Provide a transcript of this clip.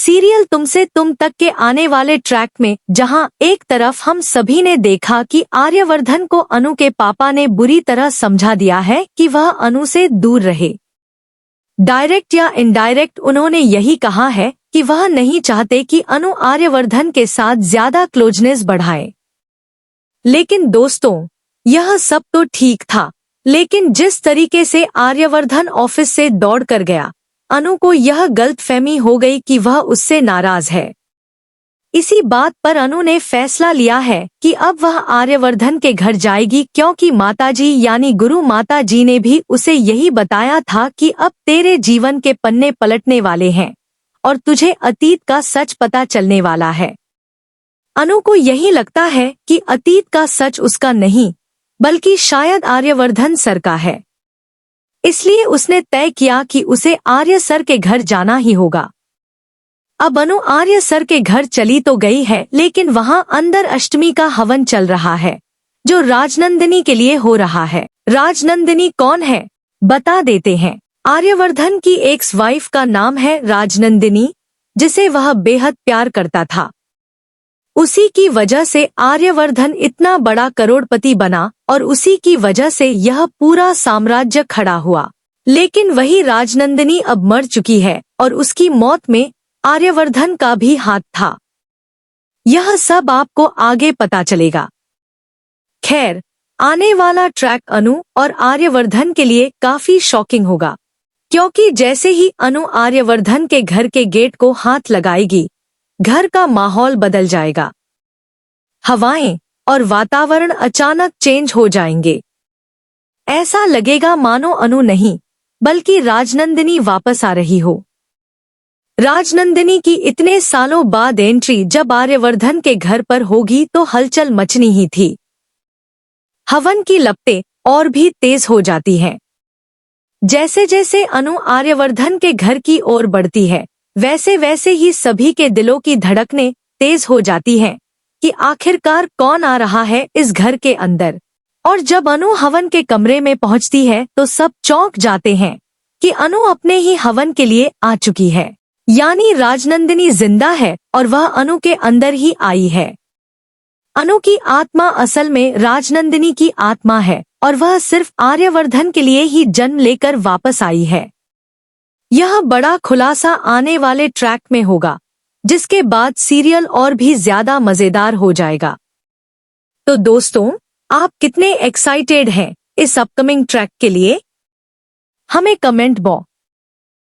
Serial तुमसे तुम तक के आने वाले ट्रैक में जहां एक तरफ हम सभी ने देखा कि आर्यवर्धन को अनु के पापा ने बुरी तरह समझा दिया है कि वह अनु से दूर रहे। डायरेक्ट या इनडायरेक्ट उन्होंने यही कहा है कि वह नहीं चाहते कि अनु आर्यवर्धन के साथ ज्यादा क्लोजनेस बढ़ाए। लेकिन दोस्तों, यह सब तो ठीक था, लेकिन जिस तरीके से आर्यवर्धन ऑफिस से दौड़ कर गया, अनु को यह गलतफहमी हो गई कि वह उससे नाराज है। इसी बात पर अनु ने फैसला लिया है कि अब वह आर्यवर्धन के घर जाएगी, क्योंकि माताजी यानी गुरु माताजी ने भी उसे यही बताया था कि अब तेरे जीवन के पन्ने पलटने वाले हैं और तुझे अतीत का सच पता चलने वाला है। अनु को यही लगता है कि अतीत का सच उसका नहीं, बल्कि शायद आर्यवर्धन सर का है। इसलिए उसने तय किया कि उसे आर्य सर के घर जाना ही होगा। अब अनु आर्य सर के घर चली तो गई है, लेकिन वहां अंदर अष्टमी का हवन चल रहा है, जो राजनंदिनी के लिए हो रहा है। राजनंदिनी कौन है, बता देते हैं। आर्यवर्धन की एक्स वाइफ का नाम है राजनंदिनी, जिसे वह बेहद प्यार करता था। उसी की वजह से आर्यवर्धन इतना बड़ा करोड़पति बना और उसी की वजह से यह पूरा साम्राज्य खड़ा हुआ। लेकिन वही राजनंदिनी अब मर चुकी है और उसकी मौत में आर्यवर्धन का भी हाथ था। यह सब आपको आगे पता चलेगा। खैर, आने वाला ट्रैक अनु और आर्यवर्धन के लिए काफी शॉकिंग होगा, क्योंकि जैसे ही अनु आर्यवर्धन के घर के गेट को हाथ लगाएगी, घर का माहौल बदल जाएगा। हवाएं और वातावरण अचानक चेंज हो जाएंगे। ऐसा लगेगा मानो अनु नहीं, बल्कि राजनंदिनी वापस आ रही हो। राजनंदिनी की इतने सालों बाद एंट्री जब आर्यवर्धन के घर पर होगी तो हलचल मचनी ही थी। हवन की लपटें और भी तेज हो जाती हैं। जैसे जैसे अनु आर्यवर्धन के घर की ओर बढ़ती है, वैसे वैसे ही सभी के दिलों की धड़कनें तेज हो जाती हैं कि आखिरकार कौन आ रहा है इस घर के अंदर। और जब अनु हवन के कमरे में पहुंचती है तो सब चौंक जाते हैं कि अनु अपने ही हवन के लिए आ चुकी है, यानी राजनंदिनी जिंदा है और वह अनु के अंदर ही आई है। अनु की आत्मा असल में राजनंदिनी की आत्मा है और वह सिर्फ आर्यवर्धन के लिए ही जन्म लेकर वापस आई है। यह बड़ा खुलासा आने वाले ट्रैक में होगा, जिसके बाद सीरियल और भी ज्यादा मजेदार हो जाएगा। तो दोस्तों, आप कितने एक्साइटेड हैं इस अपकमिंग ट्रैक के लिए? हमें कमेंट